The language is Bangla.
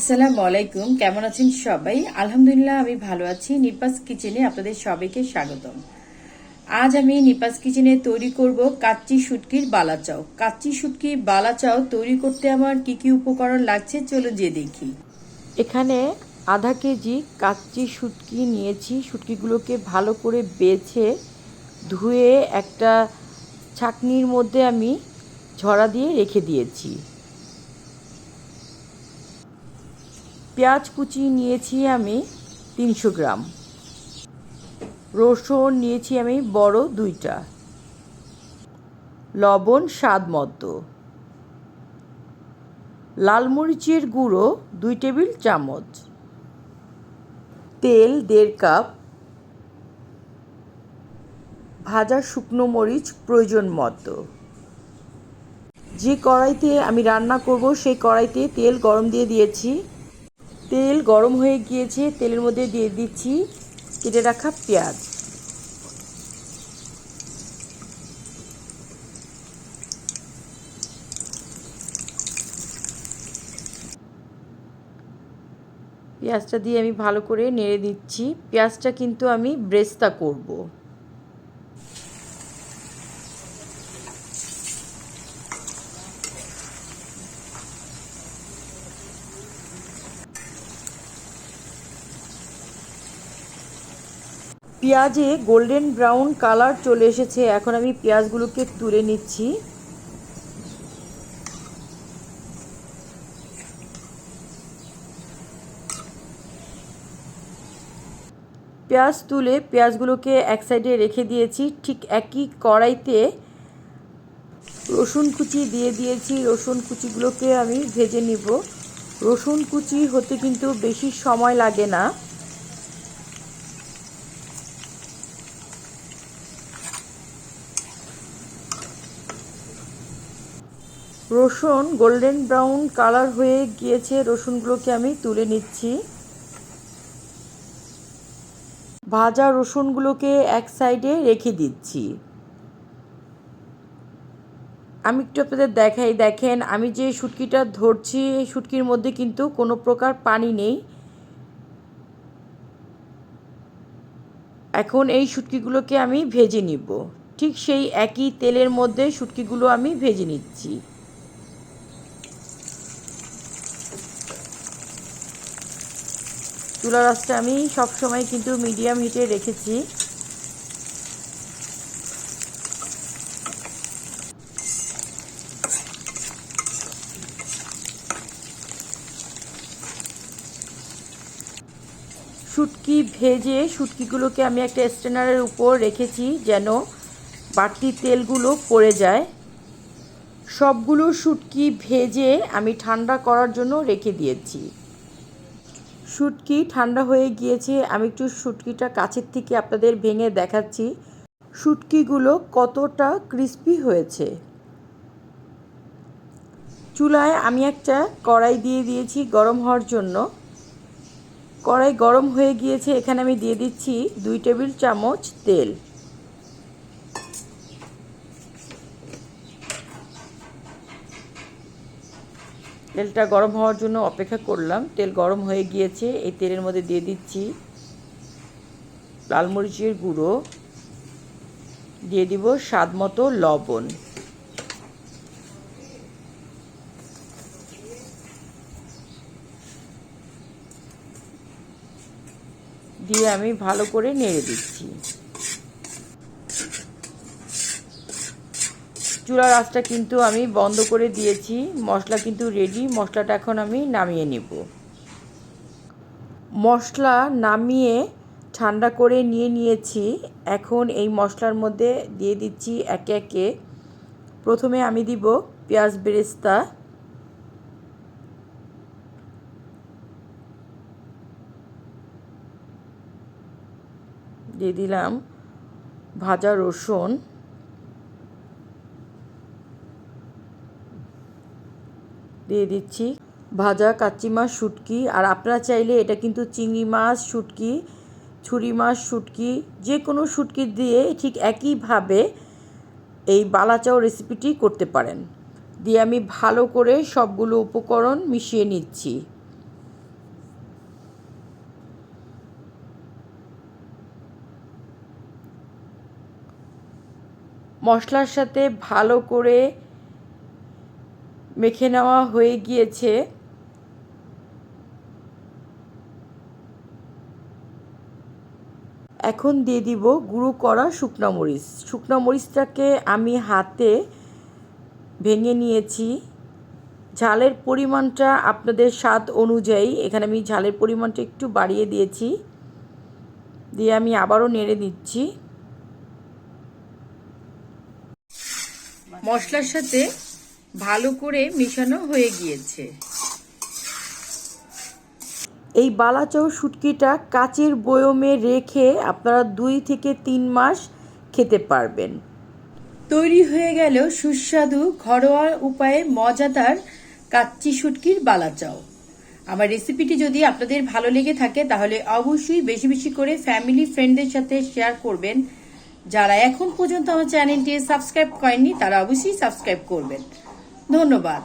আসসালামু আলাইকুম। কেমন আছেন সবাই? আলহামদুলিল্লাহ আমি ভালো আছি। নিপাস কিচেনে আপনাদের সবাইকে স্বাগতম। আজ আমি নিপাস কিচেনে তৈরি করব কাচ্চি শুটকির বালাচাও। কাচ্চি শুটকির বালাচাও তৈরি করতে আমার কি কি উপকরণ লাগছে চলো যে দেখি। এখানে আধা কেজি কাচ্চি শুটকি নিয়েছি। শুটকিগুলোকে ভালো করে বেছে ধুয়ে একটা ছাঁকনির মধ্যে আমি ঝরা দিয়ে রেখে দিয়েছি। পেঁয়াজ কুচি নিয়েছি আমি 300 গ্রাম। রসুন নিয়েছি আমি বড় 2টা। লবণ স্বাদ মতো। লাল মরিচের গুঁড়ো 2 টেবিল চামচ। তেল 1.5 কাপ। ভাজা শুকনো মরিচ প্রয়োজন মতো। যে কড়াইতে আমি রান্না করব সেই কড়াইতে তেল গরম দিয়ে দিয়েছি। তেল গরম হয়ে গিয়েছে, তেলের মধ্যে দিয়ে দিচ্ছি কেটে রাখা পেঁয়াজ। পেঁয়াজটা দিয়ে আমি ভালো করে নেড়ে দিচ্ছি। পেঁয়াজটা কিন্তু আমি ব্রেস্তা করব। পেঁয়াজে গোল্ডেন ব্রাউন কালার চলে এসেছে। এখন আমি পেঁয়াজগুলোকে তুলে নিচ্ছি। পেঁয়াজ তুলে পেঁয়াজগুলোকে এক সাইডে রেখে দিয়েছি। ঠিক একই কড়াইতে রসুন কুচি দিয়ে দিয়েছি। রসুন কুচিগুলোকে আমি ভেজে নিব। রসুন কুচি হতে কিন্তু বেশি সময় লাগে না। রসুন গোল্ডেন ব্রাউন কালার হয়ে গিয়েছে। রসুনগুলোকে আমি তুলে নিচ্ছি। ভাজা রসুনগুলোকে এক সাইডে রেখে দিচ্ছি। আমি একটু আপনাদের দেখাই, দেখেন আমি যে শুটকিটা ধরছি এই শুটকির মধ্যে কিন্তু কোনো প্রকার পানি নেই। এখন এই শুটকিগুলোকে আমি ভেজে নিব। ঠিক সেই একই তেলের মধ্যে শুটকিগুলো আমি ভেজে নিচ্ছি। চুলার আঁচটা আমি সবসময় কিন্তু মিডিয়াম হিটে রেখেছি। শুটকি ভেজে শুটকিগুলোকে আমি একটা স্ট্রেনারের উপর রেখেছি যেন বাড়তি তেলগুলো পড়ে যায়। সবগুলো শুটকি ভেজে আমি ঠান্ডা করার জন্য রেখে দিয়েছি। শুটকি ঠান্ডা হয়ে গিয়েছে। আমি একটু শুটকিটা কাছের থেকে আপনাদের ভেঙে দেখাচ্ছি শুটকিগুলো কতটা ক্রিস্পি হয়েছে। চুলায় আমি একটা কড়াই দিয়ে দিয়েছি গরম হওয়ার জন্য। কড়াই গরম হয়ে গিয়েছে। এখানে আমি দিয়ে দিচ্ছি 2 টেবিল চামচ তেল। তেলটা গরম হওয়ার জন্য অপেক্ষা করলাম। তেল গরম হয়ে গিয়েছে। এই তেলের মধ্যে দিয়ে দিচ্ছি লাল মরিচের গুঁড়ো, দিয়ে দিব স্বাদ মতো লবণ। দিয়ে আমি ভালো করে নেড়ে দিচ্ছি। চুলার আঁচটা কিন্তু আমি বন্ধ করে দিয়েছি। মশলা কিন্তু রেডি। মশলাটা এখন আমি নামিয়ে নেব। মশলা নামিয়ে ঠান্ডা করে নিয়েছি। এখন এই মশলার মধ্যে দিয়ে দিচ্ছি একে একে। প্রথমে আমি দিব পেঁয়াজ বেরেস্তা, দিয়ে দিলাম ভাজা রসুন, দিয়ে দিচ্ছি ভাজা কাচ্চি মাছ শুটকি। আর আপনারা চাইলে এটা কিন্তু চিংড়ি মাছ শুটকি, ছুরি মাছ শুটকি, যে কোনো শুটকি দিয়ে ঠিক একইভাবে এই বালাচাও রেসিপিটি করতে পারেন। দিয়ে আমি ভালো করে সবগুলো উপকরণ মিশিয়ে নিচ্ছি। মশলার সাথে ভালো করে মেখে নেওয়া হয়ে গিয়েছে। এখন দিয়ে দিব গুঁড়ো করা শুকনো মরিচ। শুকনো মরিচটাকে আমি হাতে ভেঙে নিয়েছি। ঝালের পরিমাণটা আপনাদের স্বাদ অনুযায়ী, এখানে আমি ঝালের পরিমাণটা একটু বাড়িয়ে দিয়েছি। দিয়ে আমি আবারও নেড়ে দিচ্ছি। মশলার সাথে ভালো করে মেশানো হয়ে গিয়েছে। এই বালাচাও শুটকিটা কাচের বয়মে রেখে আপনারা 2 থেকে 3 মাস খেতে পারবেন। তৈরি হয়ে গেল সুস্বাদু ঘরোয়া উপায়ে মজাদার কাচ্চি শুটকির বালাচাও। আমার রেসিপিটি যদি আপনাদের ভালো লেগে থাকে তাহলে অবশ্যই বেশি বেশি করে ফ্যামিলি ফ্রেন্ডদের সাথে শেয়ার করবেন। যারা এখন পর্যন্ত আমার চ্যানেলটি সাবস্ক্রাইব করেননি তারা অবশ্যই সাবস্ক্রাইব করবেন। ধন্যবাদ।